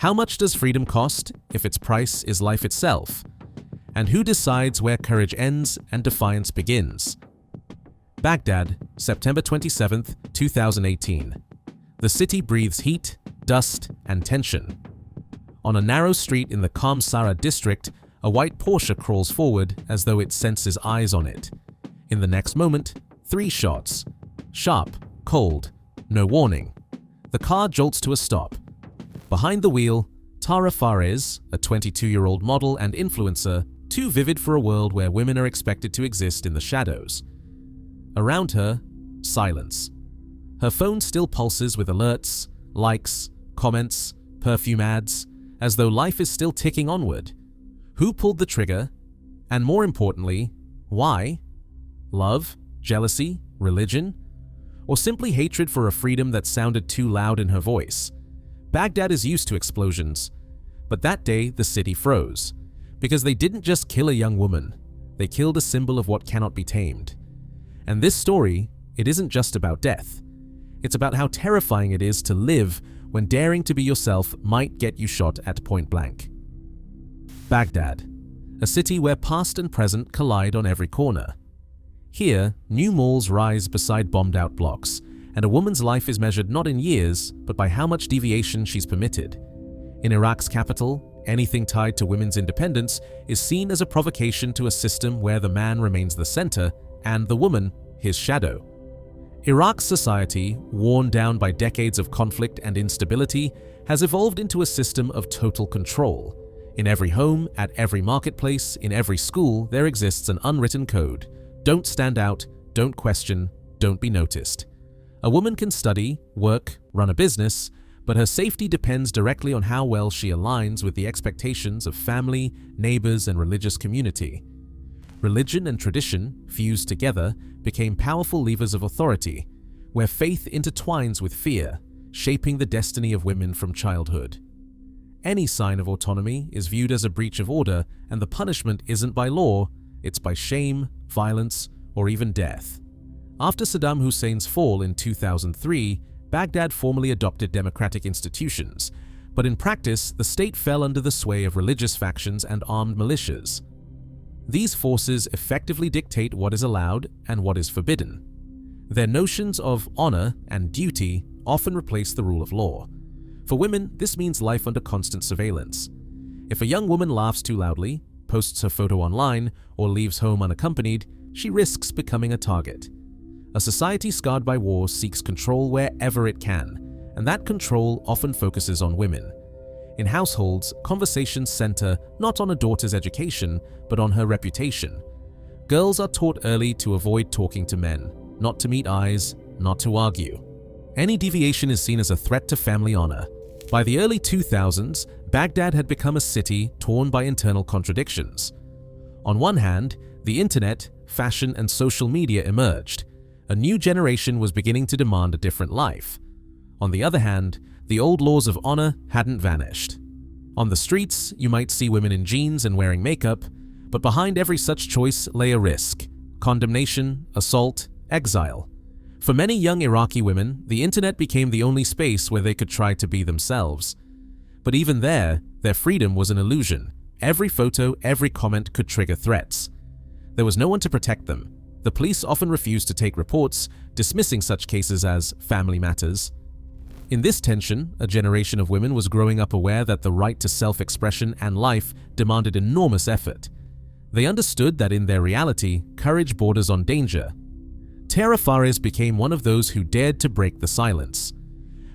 How much does freedom cost if its price is life itself? And who decides where courage ends and defiance begins? Baghdad, September 27, 2018. The city breathes heat, dust, and tension. On a narrow street in the Kamsara district, a white Porsche crawls forward as though it senses eyes on it. In the next moment, 3 shots. Sharp, cold, no warning. The car jolts to a stop. Behind the wheel, Tara Fares, a 22-year-old model and influencer, too vivid for a world where women are expected to exist in the shadows. Around her, silence. Her phone still pulses with alerts, likes, comments, perfume ads, as though life is still ticking onward. Who pulled the trigger? And more importantly, why? Love? Jealousy? Religion? Or simply hatred for a freedom that sounded too loud in her voice? Baghdad is used to explosions, but that day the city froze. Because they didn't just kill a young woman, they killed a symbol of what cannot be tamed. And this story, it isn't just about death. It's about how terrifying it is to live when daring to be yourself might get you shot at point blank. Baghdad, a city where past and present collide on every corner. Here, new malls rise beside bombed-out blocks, and a woman's life is measured not in years, but by how much deviation she's permitted. In Iraq's capital, anything tied to women's independence is seen as a provocation to a system where the man remains the center and the woman his shadow. Iraq's society, worn down by decades of conflict and instability, has evolved into a system of total control. In every home, at every marketplace, in every school, there exists an unwritten code. Don't stand out, don't question, don't be noticed. A woman can study, work, run a business, but her safety depends directly on how well she aligns with the expectations of family, neighbors, and religious community. Religion and tradition, fused together, became powerful levers of authority, where faith intertwines with fear, shaping the destiny of women from childhood. Any sign of autonomy is viewed as a breach of order, and the punishment isn't by law, it's by shame, violence, or even death. After Saddam Hussein's fall in 2003, Baghdad formally adopted democratic institutions, but in practice, the state fell under the sway of religious factions and armed militias. These forces effectively dictate what is allowed and what is forbidden. Their notions of honor and duty often replace the rule of law. For women, this means life under constant surveillance. If a young woman laughs too loudly, posts her photo online, or leaves home unaccompanied, she risks becoming a target. A society scarred by war seeks control wherever it can, and that control often focuses on women. In households, conversations center not on a daughter's education, but on her reputation. Girls are taught early to avoid talking to men, not to meet eyes, not to argue. Any deviation is seen as a threat to family honor. By the early 2000s, Baghdad had become a city torn by internal contradictions. On one hand, the internet, fashion, and social media emerged. A new generation was beginning to demand a different life. On the other hand, the old laws of honor hadn't vanished. On the streets, you might see women in jeans and wearing makeup, but behind every such choice lay a risk: condemnation, assault, exile. For many young Iraqi women, the internet became the only space where they could try to be themselves. But even there, their freedom was an illusion. Every photo, every comment could trigger threats. There was no one to protect them. The police often refused to take reports, dismissing such cases as family matters. In this tension, a generation of women was growing up aware that the right to self-expression and life demanded enormous effort. They understood that in their reality, courage borders on danger. Tara Fares became one of those who dared to break the silence.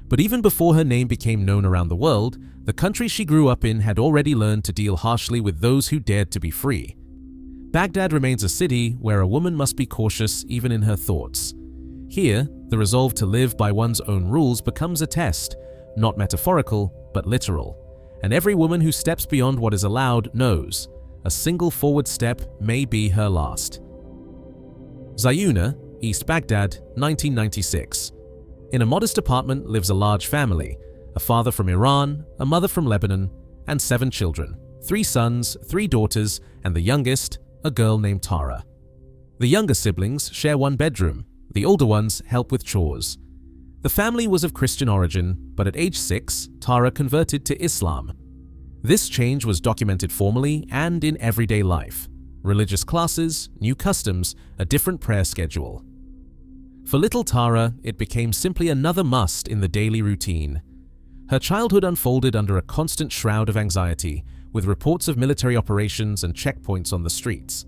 But even before her name became known around the world, the country she grew up in had already learned to deal harshly with those who dared to be free. Baghdad remains a city where a woman must be cautious even in her thoughts. Here, the resolve to live by one's own rules becomes a test, not metaphorical, but literal. And every woman who steps beyond what is allowed knows a single forward step may be her last. Zayuna, East Baghdad, 1996. In a modest apartment lives a large family, a father from Iran, a mother from Lebanon, and 7 children, 3 sons, 3 daughters, and the youngest, a girl named Tara. The younger siblings share one bedroom. The older ones help with chores. The family was of Christian origin, but at age 6, Tara converted to Islam. This change was documented formally and in everyday life. Religious classes, new customs, a different prayer schedule. For little Tara, it became simply another must in the daily routine. Her childhood unfolded under a constant shroud of anxiety, with reports of military operations and checkpoints on the streets.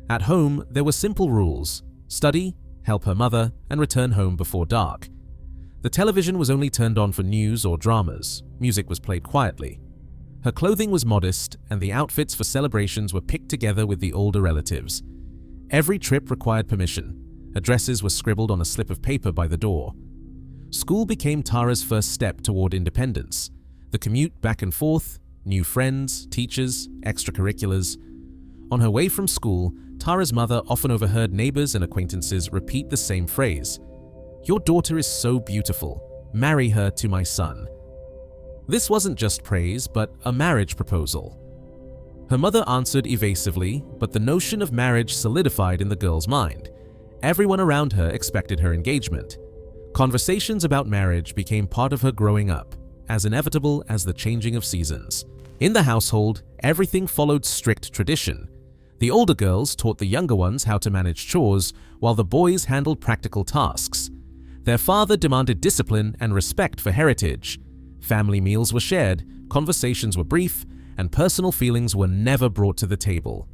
At home, there were simple rules: study, help her mother, and return home before dark. The television was only turned on for news or dramas. Music was played quietly. Her clothing was modest, and the outfits for celebrations were picked together with the older relatives. Every trip required permission. Addresses were scribbled on a slip of paper by the door. School became Tara's first step toward independence. The commute back and forth, new friends, teachers, extracurriculars. On her way from school, Tara's mother often overheard neighbors and acquaintances repeat the same phrase: "Your daughter is so beautiful. Marry her to my son." This wasn't just praise, but a marriage proposal. Her mother answered evasively, but the notion of marriage solidified in the girl's mind. Everyone around her expected her engagement. Conversations about marriage became part of her growing up, as inevitable as the changing of seasons. In the household, everything followed strict tradition. The older girls taught the younger ones how to manage chores, while the boys handled practical tasks. Their father demanded discipline and respect for heritage. Family meals were shared, conversations were brief, and personal feelings were never brought to the table.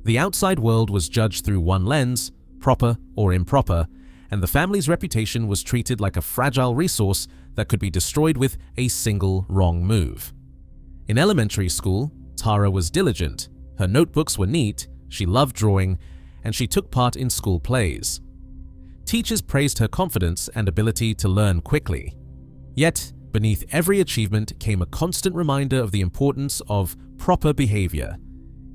The outside world was judged through one lens, proper or improper, and the family's reputation was treated like a fragile resource that could be destroyed with a single wrong move. In elementary school, Tara was diligent. Her notebooks were neat, she loved drawing, and she took part in school plays. Teachers praised her confidence and ability to learn quickly. Yet, beneath every achievement came a constant reminder of the importance of proper behavior.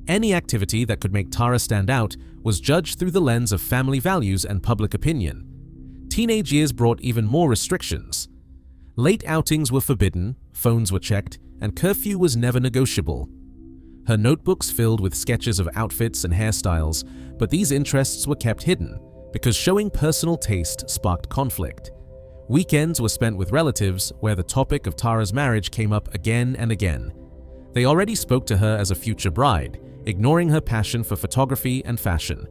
Any activity that could make Tara stand out was judged through the lens of family values and public opinion. Teenage years brought even more restrictions. Late outings were forbidden, phones were checked, and curfew was never negotiable. Her notebooks filled with sketches of outfits and hairstyles, but these interests were kept hidden because showing personal taste sparked conflict. Weekends were spent with relatives where the topic of Tara's marriage came up again and again. They already spoke to her as a future bride, ignoring her passion for photography and fashion.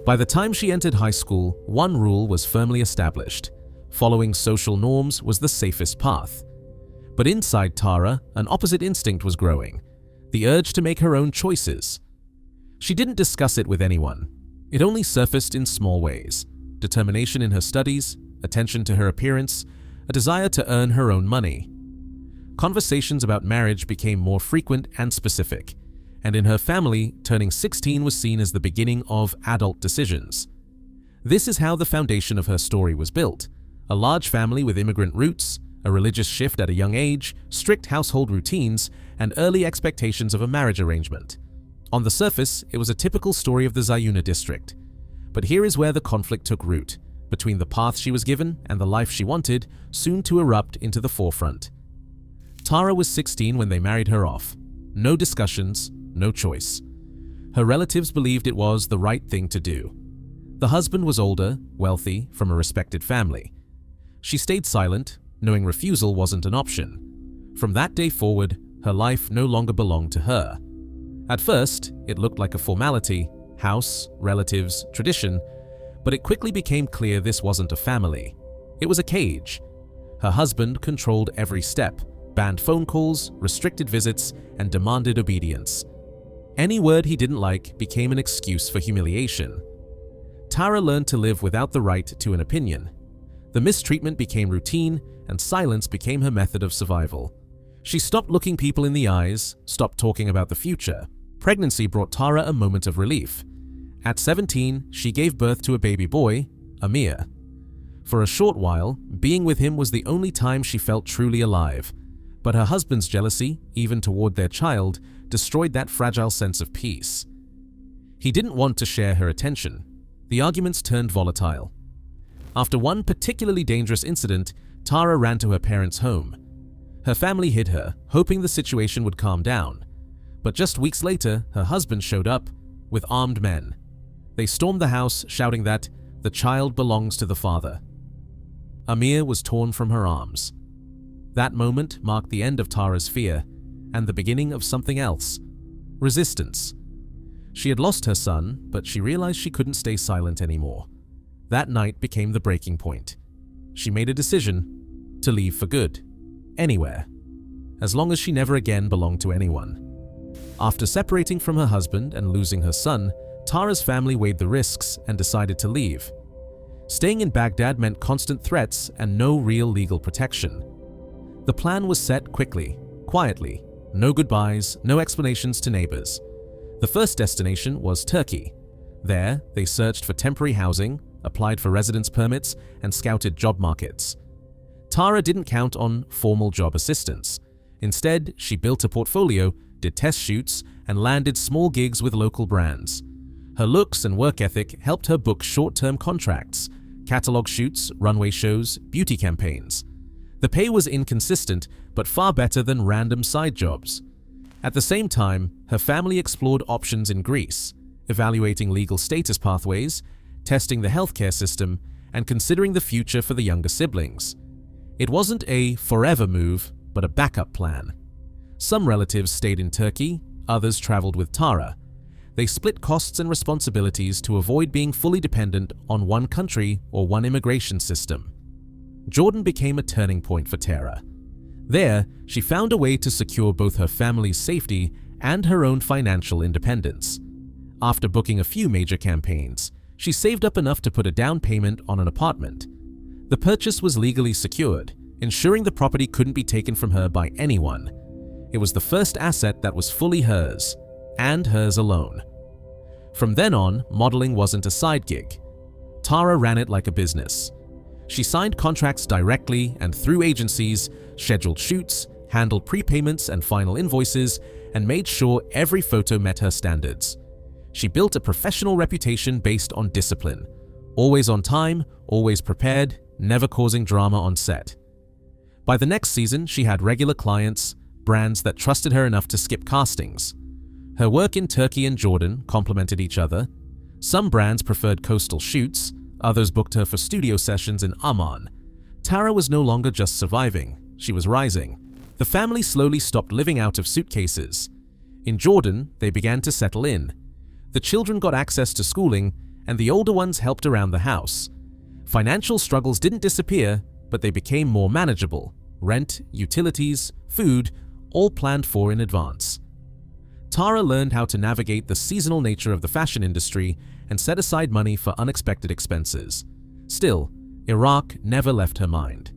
By the time she entered high school, one rule was firmly established: following social norms was the safest path. But inside Tara, an opposite instinct was growing: the urge to make her own choices. She didn't discuss it with anyone. It only surfaced in small ways: determination in her studies, attention to her appearance, a desire to earn her own money. Conversations about marriage became more frequent and specific, and in her family, turning 16 was seen as the beginning of adult decisions. This is how the foundation of her story was built: a large family with immigrant roots, a religious shift at a young age, strict household routines, and early expectations of a marriage arrangement. On the surface, it was a typical story of the Zayuna district. But here is where the conflict took root, between the path she was given and the life she wanted, soon to erupt into the forefront. Tara was 16 when they married her off. No discussions, no choice. Her relatives believed it was the right thing to do. The husband was older, wealthy, from a respected family. She stayed silent, knowing refusal wasn't an option. From that day forward, her life no longer belonged to her. At first, it looked like a formality: house, relatives, tradition, but it quickly became clear this wasn't a family. It was a cage. Her husband controlled every step, banned phone calls, restricted visits, and demanded obedience. Any word he didn't like became an excuse for humiliation. Tara learned to live without the right to an opinion. The mistreatment became routine, and silence became her method of survival. She stopped looking people in the eyes, stopped talking about the future. Pregnancy brought Tara a moment of relief. At 17, she gave birth to a baby boy, Amir. For a short while, being with him was the only time she felt truly alive. But her husband's jealousy, even toward their child, destroyed that fragile sense of peace. He didn't want to share her attention. The arguments turned volatile. After one particularly dangerous incident, Tara ran to her parents' home. Her family hid her, hoping the situation would calm down. But just weeks later, her husband showed up with armed men. They stormed the house, shouting that the child belongs to the father. Amir was torn from her arms. That moment marked the end of Tara's fear and the beginning of something else: resistance. She had lost her son, but she realized she couldn't stay silent anymore. That night became the breaking point. She made a decision to leave for good, anywhere, as long as she never again belonged to anyone. After separating from her husband and losing her son, Tara's family weighed the risks and decided to leave. Staying in Baghdad meant constant threats and no real legal protection. The plan was set quickly, quietly. No goodbyes, no explanations to neighbors. The first destination was Turkey. There, they searched for temporary housing, applied for residence permits, and scouted job markets. Tara didn't count on formal job assistance. Instead, she built a portfolio, did test shoots, and landed small gigs with local brands. Her looks and work ethic helped her book short-term contracts, catalog shoots, runway shows, beauty campaigns. The pay was inconsistent, but far better than random side jobs. At the same time, her family explored options in Greece, evaluating legal status pathways, testing the healthcare system, and considering the future for the younger siblings. It wasn't a forever move, but a backup plan. Some relatives stayed in Turkey, others traveled with Tara. They split costs and responsibilities to avoid being fully dependent on one country or one immigration system. Jordan became a turning point for Tara. There, she found a way to secure both her family's safety and her own financial independence. After booking a few major campaigns, she saved up enough to put a down payment on an apartment. The purchase was legally secured, ensuring the property couldn't be taken from her by anyone. It was the first asset that was fully hers, and hers alone. From then on, modeling wasn't a side gig. Tara ran it like a business. She signed contracts directly and through agencies, scheduled shoots, handled prepayments and final invoices, and made sure every photo met her standards. She built a professional reputation based on discipline, always on time, always prepared, never causing drama on set. By the next season, she had regular clients, brands that trusted her enough to skip castings. Her work in Turkey and Jordan complemented each other. Some brands preferred coastal shoots, others booked her for studio sessions in Amman. Tara was no longer just surviving, she was rising. The family slowly stopped living out of suitcases. In Jordan, they began to settle in. The children got access to schooling, and the older ones helped around the house. Financial struggles didn't disappear, but they became more manageable. Rent, utilities, food, all planned for in advance. Tara learned how to navigate the seasonal nature of the fashion industry and set aside money for unexpected expenses. Still, Iraq never left her mind.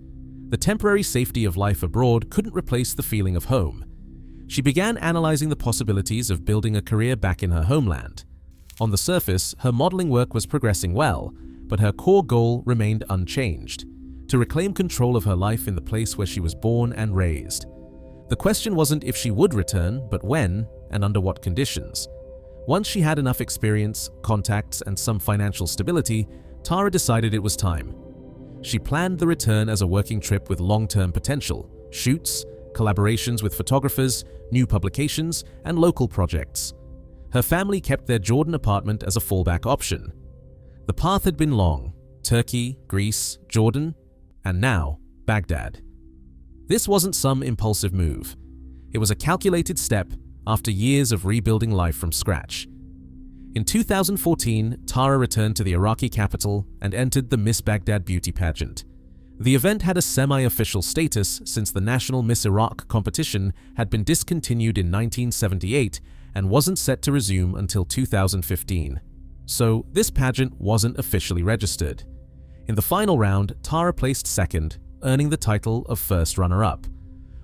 The temporary safety of life abroad couldn't replace the feeling of home. She began analyzing the possibilities of building a career back in her homeland. On the surface, her modeling work was progressing well, but her core goal remained unchanged: to reclaim control of her life in the place where she was born and raised. The question wasn't if she would return, but when and under what conditions. Once she had enough experience, contacts, and some financial stability, Tara decided it was time. She planned the return as a working trip with long-term potential: shoots, collaborations with photographers, new publications, and local projects. Her family kept their Jordan apartment as a fallback option. The path had been long: Turkey, Greece, Jordan, and now Baghdad. This wasn't some impulsive move. It was a calculated step after years of rebuilding life from scratch. In 2014, Tara returned to the Iraqi capital and entered the Miss Baghdad beauty pageant. The event had a semi-official status since the national Miss Iraq competition had been discontinued in 1978 and wasn't set to resume until 2015. So this pageant wasn't officially registered. In the final round, Tara placed second, earning the title of first runner-up.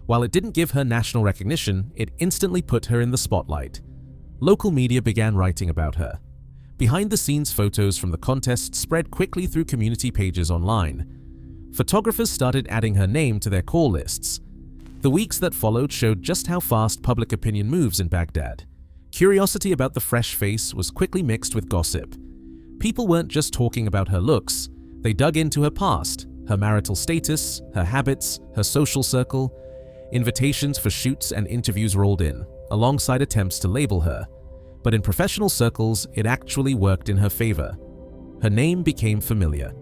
While it didn't give her national recognition, it instantly put her in the spotlight. Local media began writing about her. Behind-the-scenes photos from the contest spread quickly through community pages online. Photographers started adding her name to their call lists. The weeks that followed showed just how fast public opinion moves in Baghdad. Curiosity about the fresh face was quickly mixed with gossip. People weren't just talking about her looks, they dug into her past, her marital status, her habits, her social circle. Invitations for shoots and interviews rolled in, alongside attempts to label her. But in professional circles, it actually worked in her favor. Her name became familiar.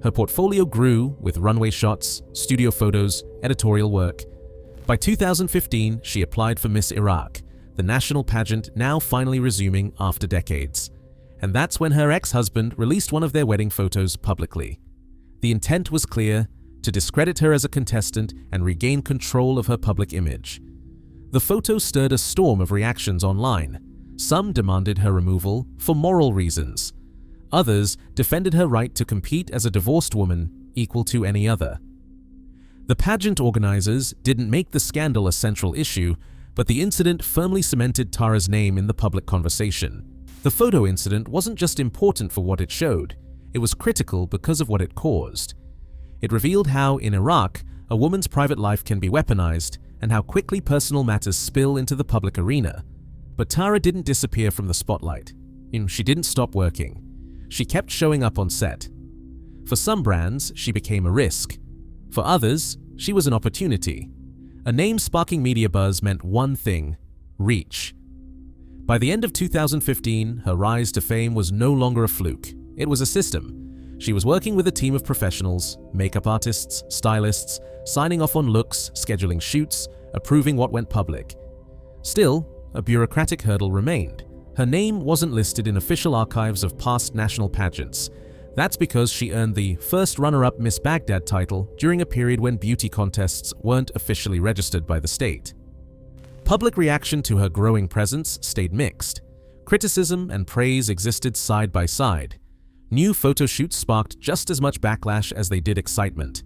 Her portfolio grew with runway shots, studio photos, editorial work. By 2015, she applied for Miss Iraq, the national pageant now finally resuming after decades. And that's when her ex-husband released one of their wedding photos publicly. The intent was clear: to discredit her as a contestant and regain control of her public image. The photo stirred a storm of reactions online. Some demanded her removal for moral reasons. Others defended her right to compete as a divorced woman equal to any other. The pageant organizers didn't make the scandal a central issue, but the incident firmly cemented Tara's name in the public conversation. The photo incident wasn't just important for what it showed, it was critical because of what it caused. It revealed how, in Iraq, a woman's private life can be weaponized and how quickly personal matters spill into the public arena. But Tara didn't disappear from the spotlight. She didn't stop working. She kept showing up on set. For some brands, she became a risk. For others, she was an opportunity. A name sparking media buzz meant one thing: reach. By the end of 2015, her rise to fame was no longer a fluke. It was a system. She was working with a team of professionals, makeup artists, stylists, signing off on looks, scheduling shoots, approving what went public. Still, a bureaucratic hurdle remained. Her name wasn't listed in official archives of past national pageants. That's because she earned the first runner-up Miss Baghdad title during a period when beauty contests weren't officially registered by the state. Public reaction to her growing presence stayed mixed. Criticism and praise existed side by side. New photo shoots sparked just as much backlash as they did excitement.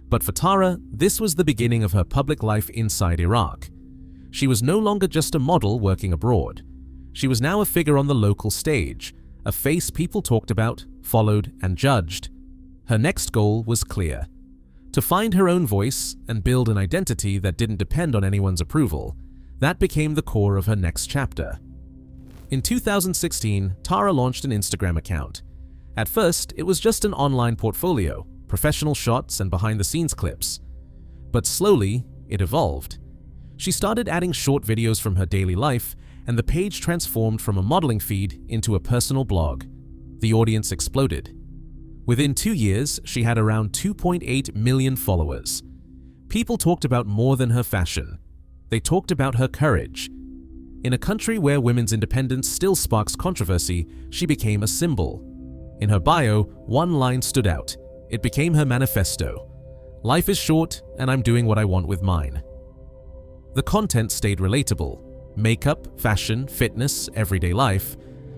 But for Tara, this was the beginning of her public life inside Iraq. She was no longer just a model working abroad. She was now a figure on the local stage, a face people talked about, followed, and judged. Her next goal was clear: to find her own voice and build an identity that didn't depend on anyone's approval. That became the core of her next chapter. In 2016, Tara launched an Instagram account. At first, it was just an online portfolio, professional shots and behind-the-scenes clips. But slowly, it evolved. She started adding short videos from her daily life, and the page transformed from a modeling feed into a personal blog. The audience exploded. Within 2 years, she had around 2.8 million followers. People talked about more than her fashion. They talked about her courage. In a country where women's independence still sparks controversy, she became a symbol. In her bio, one line stood out. It became her manifesto: "Life is short, and I'm doing what I want with mine." The content stayed relatable: makeup, fashion, fitness, everyday life.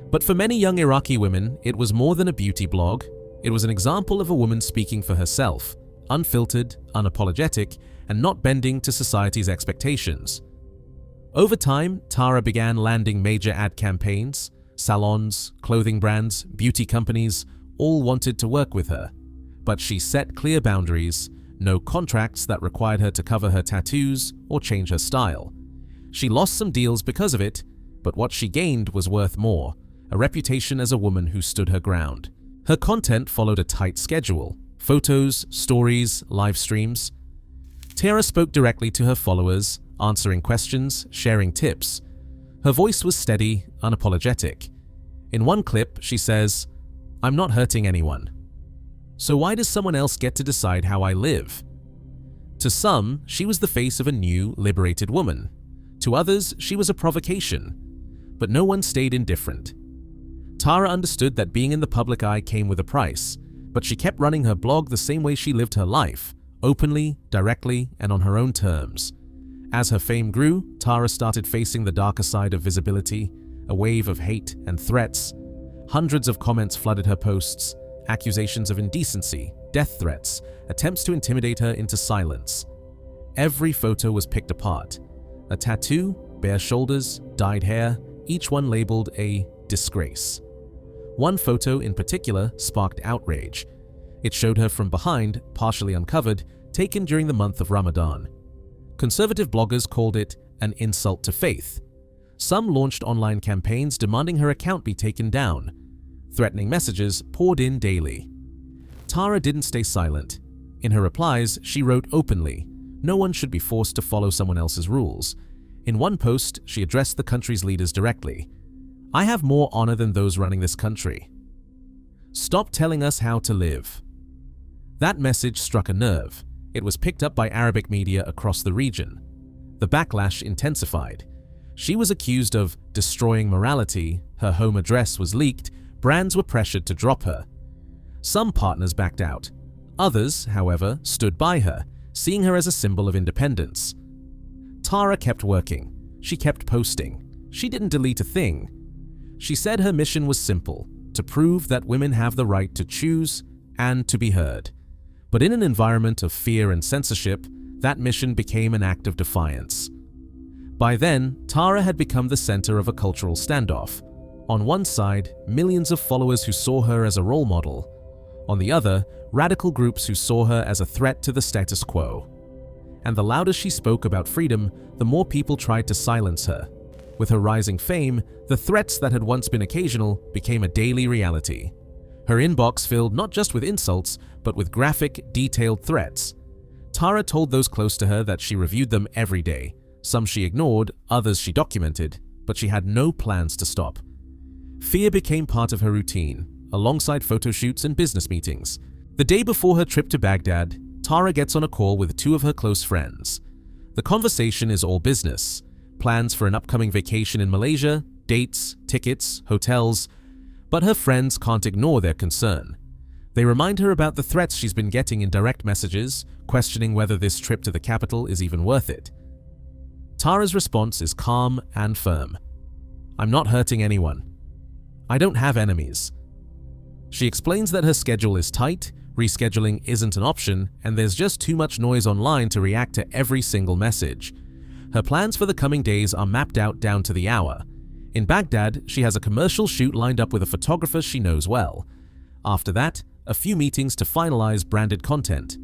But for many young Iraqi women, it was more than a beauty blog. It was an example of a woman speaking for herself, unfiltered, unapologetic, and not bending to society's expectations. Over time, Tara began landing major ad campaigns. Salons, clothing brands, beauty companies all wanted to work with her. But she set clear boundaries: no contracts that required her to cover her tattoos or change her style. She lost some deals because of it, but what she gained was worth more: a reputation as a woman who stood her ground. Her content followed a tight schedule: photos, stories, live streams. Tara spoke directly to her followers, answering questions, sharing tips. Her voice was steady, unapologetic. In one clip, she says, "I'm not hurting anyone. So why does someone else get to decide how I live?" To some, she was the face of a new, liberated woman. To others, she was a provocation. But no one stayed indifferent. Tara understood that being in the public eye came with a price, but she kept running her blog the same way she lived her life: openly, directly, and on her own terms. As her fame grew, Tara started facing the darker side of visibility: a wave of hate and threats. Hundreds of comments flooded her posts: accusations of indecency, death threats, attempts to intimidate her into silence. Every photo was picked apart: a tattoo, bare shoulders, dyed hair, each one labeled a disgrace. One photo in particular sparked outrage. It showed her from behind, partially uncovered, taken during the month of Ramadan. Conservative bloggers called it an insult to faith. Some launched online campaigns demanding her account be taken down. Threatening messages poured in daily. Tara didn't stay silent. In her replies, she wrote openly: no one should be forced to follow someone else's rules. In one post, she addressed the country's leaders directly: "I have more honor than those running this country. Stop telling us how to live." That message struck a nerve. It was picked up by Arabic media across the region. The backlash intensified. She was accused of destroying morality, her home address was leaked, brands were pressured to drop her. Some partners backed out. Others, however, stood by her, seeing her as a symbol of independence. Tara kept working. She kept posting. She didn't delete a thing. She said her mission was simple, to prove that women have the right to choose and to be heard. But in an environment of fear and censorship, that mission became an act of defiance. By then, Tara had become the center of a cultural standoff. On one side, millions of followers who saw her as a role model. On the other, radical groups who saw her as a threat to the status quo. And the louder she spoke about freedom, the more people tried to silence her. With her rising fame, the threats that had once been occasional became a daily reality. Her inbox filled not just with insults, but with graphic, detailed threats. Tara told those close to her that she reviewed them every day. Some she ignored, others she documented, but she had no plans to stop. Fear became part of her routine, alongside photo shoots and business meetings. The day before her trip to Baghdad, Tara gets on a call with two of her close friends. The conversation is all business. Plans for an upcoming vacation in Malaysia, dates, tickets, hotels. But her friends can't ignore their concern. They remind her about the threats she's been getting in direct messages, questioning whether this trip to the capital is even worth it. Tara's response is calm and firm. "I'm not hurting anyone. I don't have enemies." She explains that her schedule is tight, rescheduling isn't an option, and there's just too much noise online to react to every single message. Her plans for the coming days are mapped out down to the hour. In Baghdad, she has a commercial shoot lined up with a photographer she knows well. After that, a few meetings to finalize branded content.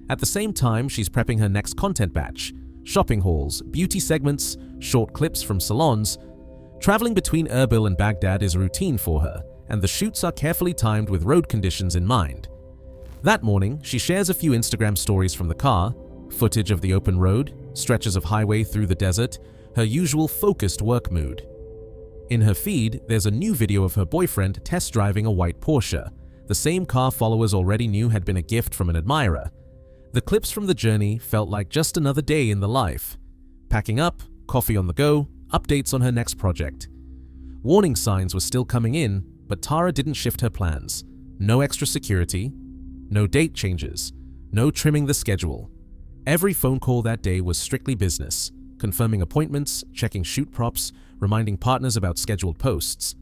At the same time, she's prepping her next content batch. Shopping hauls, beauty segments, short clips from salons. Traveling between Erbil and Baghdad is routine for her, and the shoots are carefully timed with road conditions in mind. That morning, she shares a few Instagram stories from the car, footage of the open road, stretches of highway through the desert, her usual focused work mood. In her feed, there's a new video of her boyfriend test driving a white Porsche, the same car followers already knew had been a gift from an admirer. The clips from the journey felt like just another day in the life. Packing up, coffee on the go, updates on her next project. Warning signs were still coming in, but Tara didn't shift her plans. No extra security, no date changes, no trimming the schedule. Every phone call that day was strictly business, confirming appointments, checking shoot props, reminding partners about scheduled posts.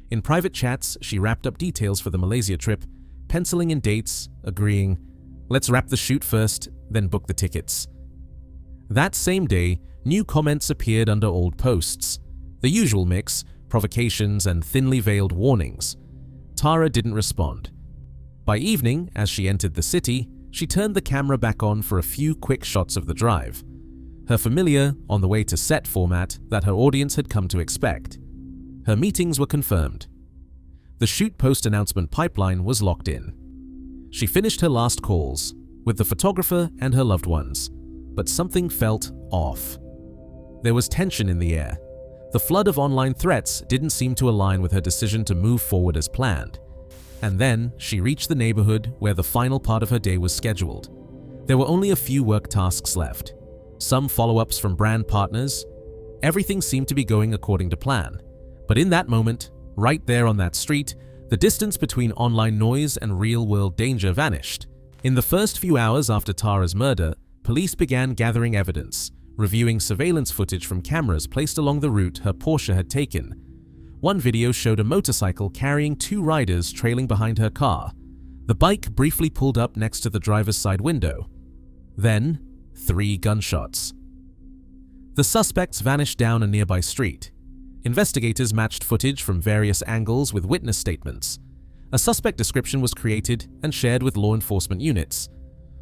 In private chats, she wrapped up details for the Malaysia trip, penciling in dates, agreeing, "Let's wrap the shoot first, then book the tickets." That same day, new comments appeared under old posts. The usual mix, provocations and thinly veiled warnings. Tara didn't respond. By evening, as she entered the city, she turned the camera back on for a few quick shots of the drive. Her familiar, on the way to set format that her audience had come to expect. Her meetings were confirmed. The shoot post-announcement pipeline was locked in. She finished her last calls, with the photographer and her loved ones, but something felt off. There was tension in the air. The flood of online threats didn't seem to align with her decision to move forward as planned. And then, she reached the neighborhood where the final part of her day was scheduled. There were only a few work tasks left. Some follow-ups from brand partners. Everything seemed to be going according to plan. But in that moment, right there on that street, the distance between online noise and real-world danger vanished. In the first few hours after Tara's murder, police began gathering evidence, reviewing surveillance footage from cameras placed along the route her Porsche had taken. One video showed a motorcycle carrying two riders trailing behind her car. The bike briefly pulled up next to the driver's side window. Then, 3 gunshots. The suspects vanished down a nearby street. Investigators matched footage from various angles with witness statements. A suspect description was created and shared with law enforcement units.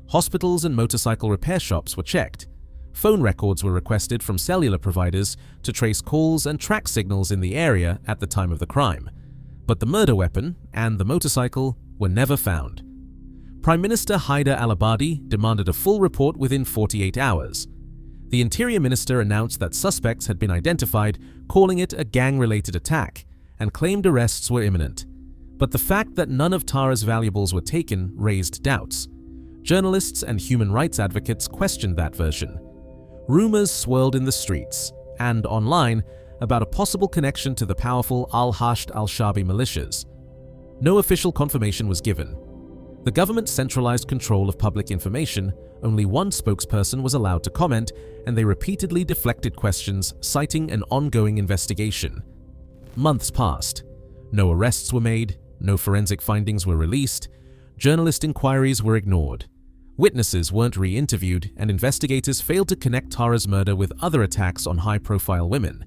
Hospitals and motorcycle repair shops were checked. Phone records were requested from cellular providers to trace calls and track signals in the area at the time of the crime. But the murder weapon and the motorcycle were never found. Prime Minister Haider al-Abadi demanded a full report within 48 hours. The Interior Minister announced that suspects had been identified, calling it a gang-related attack, and claimed arrests were imminent. But the fact that none of Tara's valuables were taken raised doubts. Journalists and human rights advocates questioned that version. Rumors swirled in the streets and online about a possible connection to the powerful al-Hashd al-Shabi militias. No official confirmation was given. The government centralized control of public information. Only one spokesperson was allowed to comment, and they repeatedly deflected questions, citing an ongoing investigation. Months passed. No arrests were made, no forensic findings were released, journalist inquiries were ignored. Witnesses weren't re-interviewed, and investigators failed to connect Tara's murder with other attacks on high-profile women.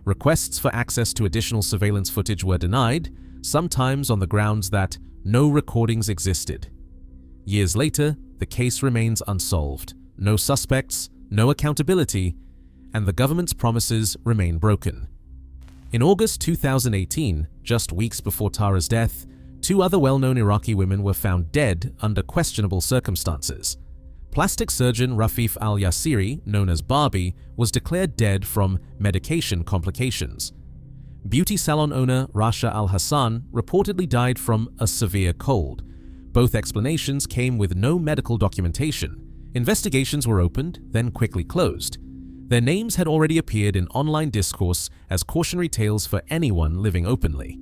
Requests for access to additional surveillance footage were denied, sometimes on the grounds that no recordings existed. Years later, the case remains unsolved. No suspects, no accountability, and the government's promises remain broken. In August 2018, just weeks before Tara's death, two other well-known Iraqi women were found dead under questionable circumstances. Plastic surgeon Rafif al-Yassiri, known as Barbie, was declared dead from medication complications. Beauty salon owner Rasha al-Hassan reportedly died from a severe cold. Both explanations came with no medical documentation. Investigations were opened, then quickly closed. Their names had already appeared in online discourse as cautionary tales for anyone living openly.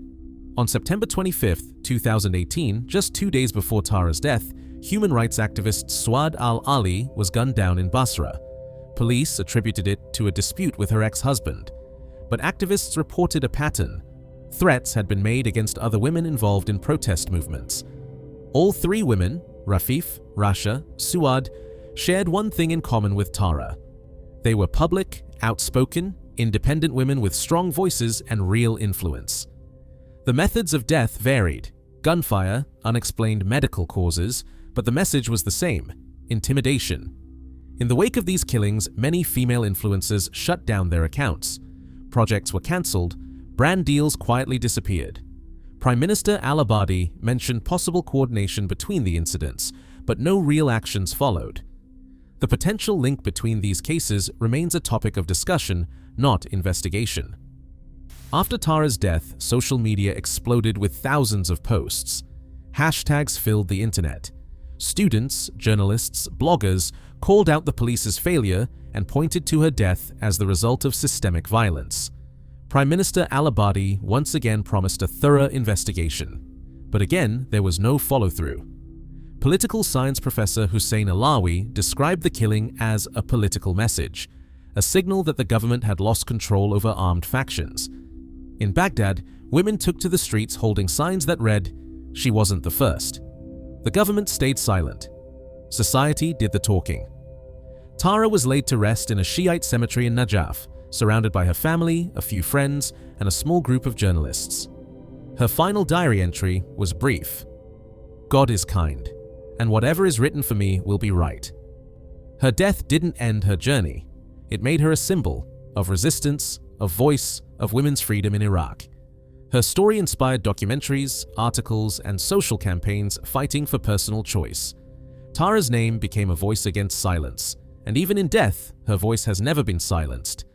On September 25, 2018, just 2 days before Tara's death, human rights activist Suad al-Ali was gunned down in Basra. Police attributed it to a dispute with her ex-husband. But activists reported a pattern. Threats had been made against other women involved in protest movements. All three women, Rafif, Rasha, Suad, shared one thing in common with Tara. They were public, outspoken, independent women with strong voices and real influence. The methods of death varied: gunfire, unexplained medical causes, but the message was the same: intimidation. In the wake of these killings, many female influencers shut down their accounts. Projects were cancelled, brand deals quietly disappeared. Prime Minister al-Abadi mentioned possible coordination between the incidents, but no real actions followed. The potential link between these cases remains a topic of discussion, not investigation. After Tara's death, social media exploded with thousands of posts. Hashtags filled the internet. Students, journalists, bloggers called out the police's failure and pointed to her death as the result of systemic violence. Prime Minister al-Abadi once again promised a thorough investigation. But again, there was no follow-through. Political science professor Hussein Alawi described the killing as a political message, a signal that the government had lost control over armed factions. In Baghdad, women took to the streets holding signs that read, "She wasn't the first." The government stayed silent. Society did the talking. Tara was laid to rest in a Shiite cemetery in Najaf, surrounded by her family, a few friends, and a small group of journalists. Her final diary entry was brief: "God is kind, and whatever is written for me will be right." Her death didn't end her journey. It made her a symbol of resistance, of voice, of women's freedom in Iraq. Her story inspired documentaries, articles, and social campaigns fighting for personal choice. Tara's name became a voice against silence, and even in death, her voice has never been silenced.